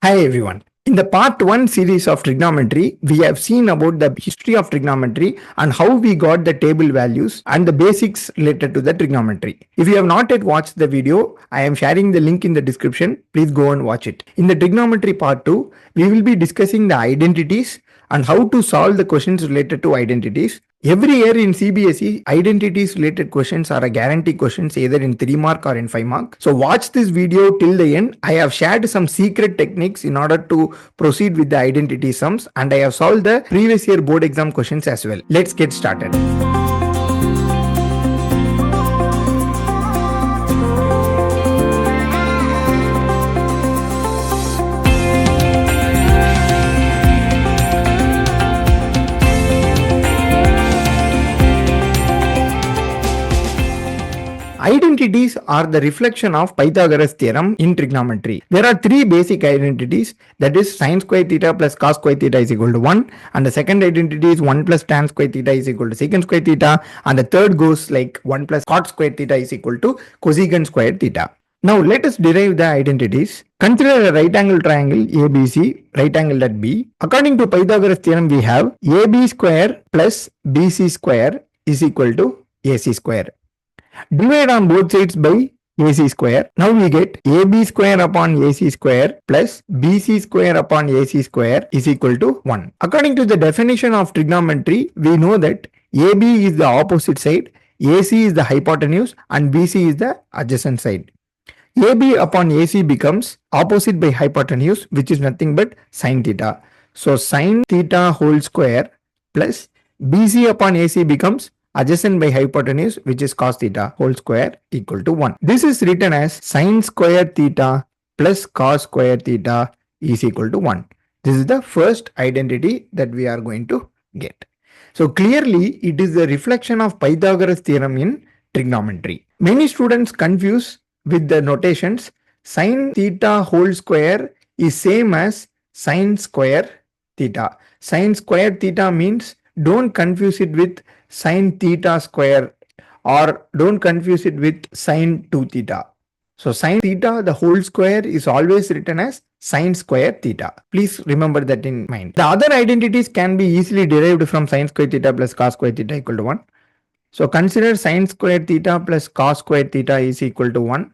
Hi everyone. In the part 1 series of trigonometry, we have seen about the history of trigonometry and how we got the table values and the basics related to the trigonometry. If you have not yet watched the video, I am sharing the link in the description. Please go and watch it. In the trigonometry part 2, we will be discussing the identities and how to solve the questions related to identities. Every year in CBSE, identities related questions are a guarantee questions either in 3 mark or in 5 mark. So watch this video till the end. I have shared some secret techniques in order to proceed with the identity sums, and I have solved the previous year board exam questions as well. Let's get started. Identities are the reflection of Pythagoras theorem in trigonometry. There are three basic identities, that is sin square theta plus cos square theta is equal to 1, and the second identity is 1 plus tan square theta is equal to secant square theta, and the third goes like 1 plus cot square theta is equal to cosecant square theta. Now let us derive the identities. Consider a right angle triangle ABC, right angle at B. According to Pythagoras theorem, we have AB square plus BC square is equal to AC square. Divide on both sides by AC square. Now we get AB square upon AC square plus BC square upon AC square is equal to 1. According to the definition of trigonometry, we know that AB is the opposite side, AC is the hypotenuse, and BC is the adjacent side. AB upon AC becomes opposite by hypotenuse, which is nothing but sin theta. So sin theta whole square plus BC upon AC becomes adjacent by hypotenuse, which is cos theta whole square equal to 1. This is written as sin square theta plus cos square theta is equal to 1. This is the first identity that we are going to get. So clearly it is the reflection of Pythagoras theorem in trigonometry. Many students confuse with the notations. Sin theta whole square is same as sin square theta. Sin square theta means don't confuse it with sin theta square or don't confuse it with sin 2 theta. So sin theta the whole square is always written as sin square theta. Please remember that in mind. The other identities can be easily derived from sin square theta plus cos square theta equal to 1. So consider sin square theta plus cos square theta is equal to 1.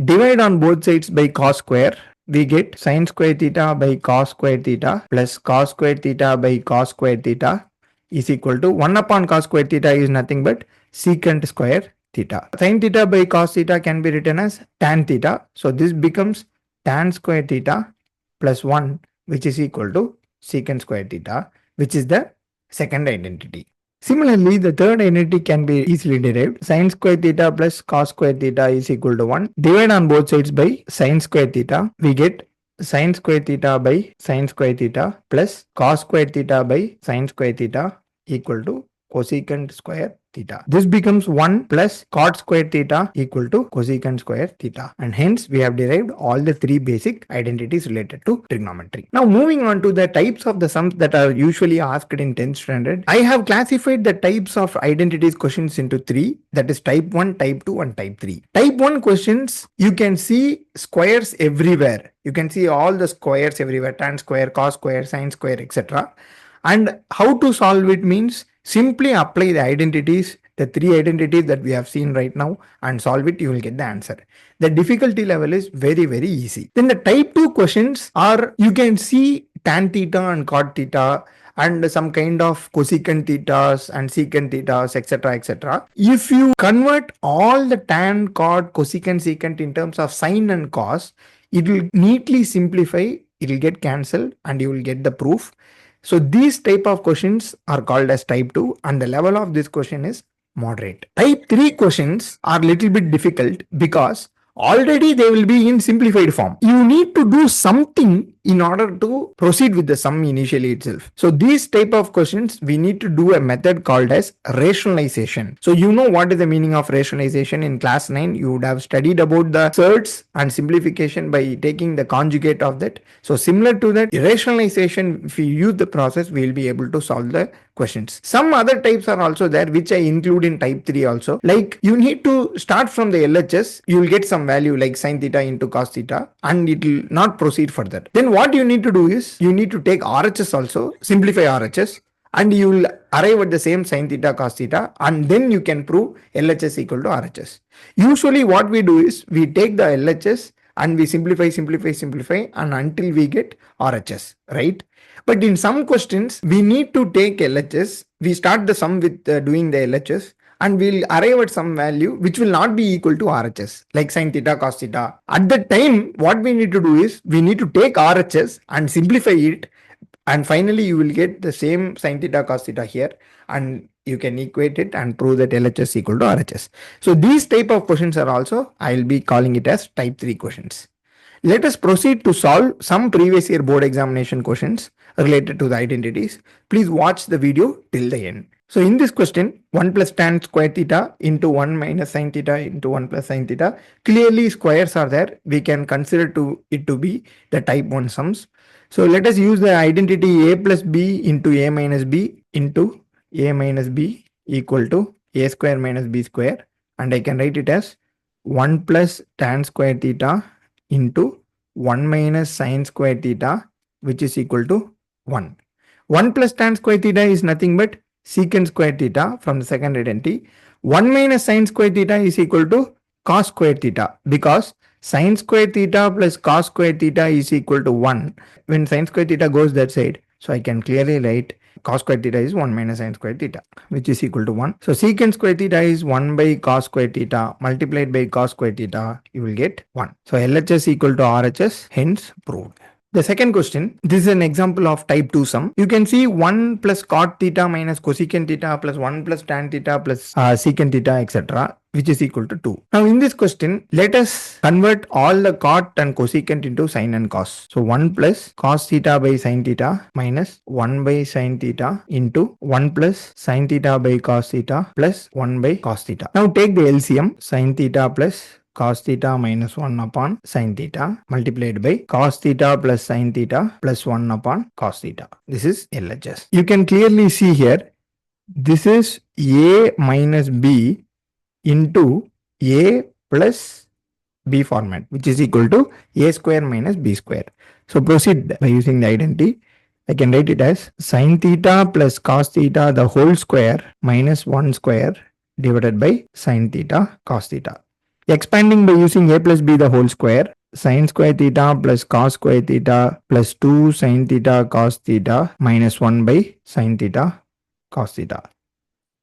Divide on both sides by cos square. We get sin square theta by cos square theta plus cos square theta by cos square theta is equal to 1 upon cos square theta is nothing but secant square theta. Sin theta by cos theta can be written as tan theta. So this becomes tan square theta plus 1, which is equal to secant square theta, which is the second identity. Similarly, the third identity can be easily derived. Sin square theta plus cos square theta is equal to 1. Divide on both sides by sin square theta. We get sin square theta by sin square theta plus cos square theta by sin square theta equal to cosecant square theta. This becomes 1 plus cot square theta equal to cosecant square theta, and hence we have derived all the three basic identities related to trigonometry. Now moving on to the types of the sums that are usually asked in 10th standard. I have classified the types of identities questions into 3, that is type 1, type 2 and type 3. Type 1 questions, you can see squares everywhere. You can see all the squares everywhere, tan square, cos square, sin square, etc. And how to solve it means simply apply the identities, the three identities that we have seen right now, and solve it, you will get the answer. The difficulty level is very, very easy. Then the type 2 questions are, you can see tan theta and cot theta and some kind of cosecant thetas and secant thetas, etc., etc. If you convert all the tan, cot, cosecant, secant in terms of sin and cos, it will neatly simplify, it will get cancelled, and you will get the proof. So these type of questions are called as type 2, and the level of this question is moderate. Type 3 questions are little bit difficult because already they will be in simplified form. You need to do something in order to proceed with the sum initially itself. So these type of questions, we need to do a method called as rationalization. So you know what is the meaning of rationalization. In class 9, you would have studied about the surds and simplification by taking the conjugate of that. So similar to that, rationalization, if we use the process, we will be able to solve the questions. Some other types are also there, which I include in type 3 also. Like you need to start from the LHS, you will get some value like sin theta into cos theta, and it will not proceed further. Then what you need to do is you need to take RHS also, simplify RHS, and you will arrive at the same sin theta cos theta, and then you can prove LHS equal to RHS. Usually what we do is we take the LHS and we simplify and until we get RHS, right? But in some questions we need to take LHS. We start the sum with doing the LHS, and we'll arrive at some value which will not be equal to RHS, like sin theta cos theta. At that time, what we need to do is we need to take RHS and simplify it, and finally you will get the same sin theta cos theta here, and you can equate it and prove that LHS equal to RHS. So these type of questions are also, I'll be calling it as type 3 questions. Let us proceed to solve some previous year board examination questions related to the identities. Please watch the video till the end. So in this question, 1 plus tan square theta into 1 minus sin theta into 1 plus sin theta, clearly squares are there. We can consider it to be the type 1 sums. So let us use the identity a plus b into a minus b into a minus b equal to a square minus b square, and I can write it as 1 plus tan square theta into 1 minus sin square theta, which is equal to 1. 1 plus tan square theta is nothing but secant square theta from the second identity. 1 minus sin square theta is equal to cos square theta, because sin square theta plus cos square theta is equal to 1 when sin square theta goes that side. So I can clearly write cos square theta is 1 minus sin square theta, which is equal to 1. So secant square theta is 1 by cos square theta multiplied by cos square theta, you will get 1. So LHS equal to RHS, hence proved. The second question, this is an example of type 2 sum. You can see 1 plus cot theta minus cosecant theta plus 1 plus tan theta plus secant theta, etc., which is equal to 2. Now in this question, let us convert all the cot and cosecant into sin and cos. So 1 plus cos theta by sin theta minus 1 by sin theta into 1 plus sin theta by cos theta plus 1 by cos theta. Now take the LCM, sin theta plus cos theta minus 1 upon sin theta multiplied by cos theta plus sin theta plus 1 upon cos theta. This is LHS. You can clearly see here, this is a minus b into a plus b format, which is equal to a square minus b square. So proceed by using the identity. I can write it as sin theta plus cos theta the whole square minus 1 square divided by sin theta cos theta. Expanding by using a plus b the whole square, sin square theta plus cos square theta plus 2 sin theta cos theta minus 1 by sin theta cos theta.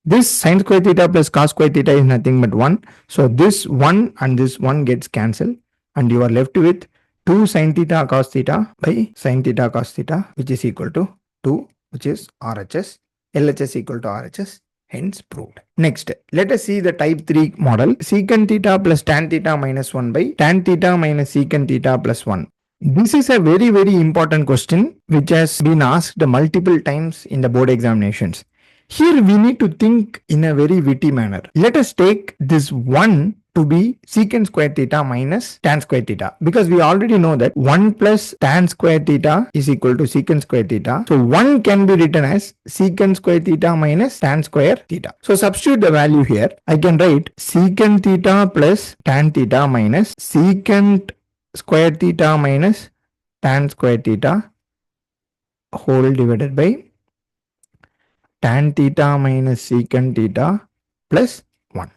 This sin square theta plus cos square theta is nothing but 1. So this 1 and this 1 gets cancelled, and you are left with 2 sin theta cos theta by sin theta cos theta, which is equal to 2, which is RHS. LHS equal to RHS. Hence proved. Next, let us see the type 3 model. Secant theta plus tan theta minus 1 by tan theta minus secant theta plus 1. This is a very important question which has been asked multiple times in the board examinations. Here we need to think in a very witty manner. Let us take this 1 to be secant square theta minus tan square theta, because we already know that 1 plus tan square theta is equal to secant square theta. So 1 can be written as secant square theta minus tan square theta. So substitute the value here. I can write secant theta plus tan theta minus secant square theta minus tan square theta whole divided by tan theta minus secant theta plus 1.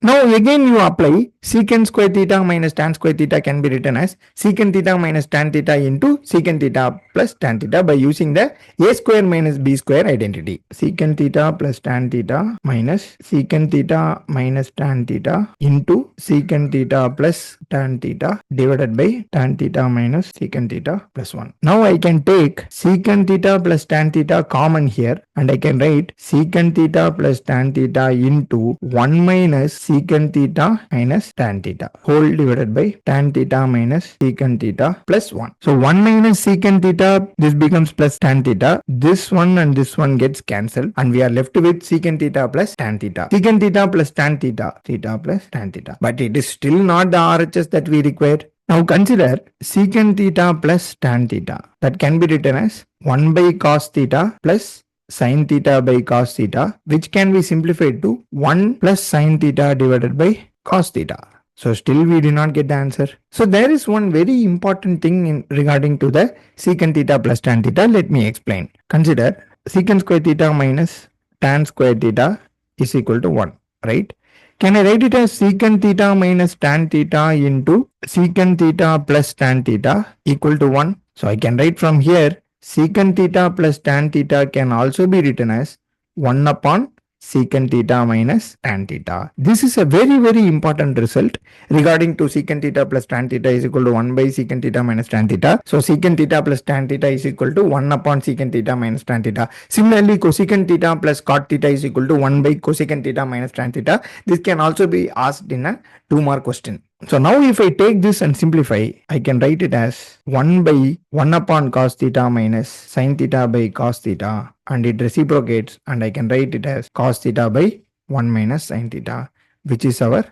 Now again you apply secant square theta minus tan square theta can be written as secant theta minus tan theta into secant theta plus tan theta by using the a square minus b square identity. Secant theta plus tan theta minus secant theta minus tan theta into secant theta plus tan theta divided by tan theta minus secant theta plus 1. Now I can take secant theta plus tan theta common here, and I can write secant theta plus tan theta into 1 minus secant theta minus tan theta whole divided by tan theta minus secant theta plus 1. So 1 minus secant theta, this becomes plus tan theta. This one and this one gets cancelled, and we are left with secant theta plus tan theta. Secant theta plus tan theta, theta plus tan theta. But it is still not the RHS that we require. Now consider secant theta plus tan theta. That can be written as 1 by cos theta plus sin theta by cos theta, which can be simplified to 1 plus sin theta divided by cos theta. So still we did not get the answer. So there is one very important thing in regarding to the secant theta plus tan theta. Let me explain. Consider secant square theta minus tan square theta is equal to 1, right? Can I write it as secant theta minus tan theta into secant theta plus tan theta equal to 1? So I can write from here secant theta plus tan theta can also be written as 1 upon secant theta minus tan theta. This is a very important result regarding to secant theta plus tan theta is equal to 1 by secant theta minus tan theta. So secant theta plus tan theta is equal to 1 upon secant theta minus tan theta. Similarly, cosecant theta plus cot theta is equal to 1 by cosecant theta minus tan theta. This can also be asked in a 2-mark question. So now if I take this and simplify, I can write it as 1 by 1 upon cos theta minus sin theta by cos theta, and it reciprocates, and I can write it as cos theta by 1 minus sin theta, which is our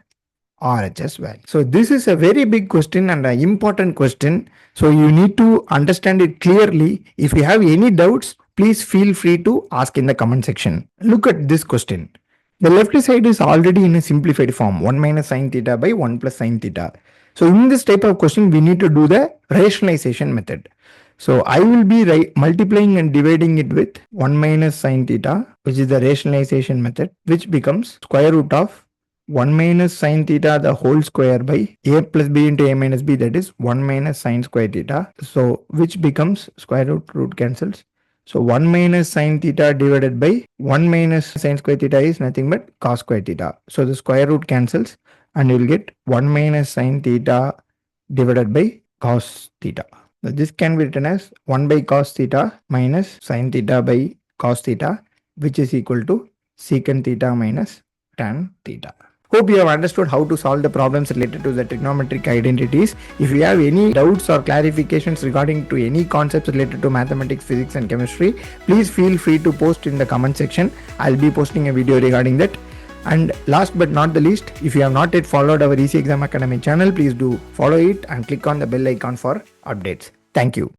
RHS value. So this is a very big question and an important question. So you need to understand it clearly. If you have any doubts, please feel free to ask in the comment section. Look at this question. The left side is already in a simplified form, 1 minus sin theta by 1 plus sin theta. So in this type of question, we need to do the rationalization method. So I will be multiplying and dividing it with 1 minus sin theta, which is the rationalization method, which becomes square root of 1 minus sin theta the whole square by a plus b into a minus b, that is 1 minus sin square theta. So which becomes square root cancels. So 1 minus sin theta divided by 1 minus sin square theta is nothing but cos square theta. So the square root cancels and you will get 1 minus sin theta divided by cos theta. So this can be written as 1 by cos theta minus sin theta by cos theta, which is equal to secant theta minus tan theta. Hope you have understood how to solve the problems related to the trigonometric identities. If you have any doubts or clarifications regarding to any concepts related to mathematics, physics and chemistry, please feel free to post in the comment section. I'll be posting a video regarding that. And last but not the least, if you have not yet followed our Easy Exam Academy channel, please do follow it and click on the bell icon for updates. Thank you.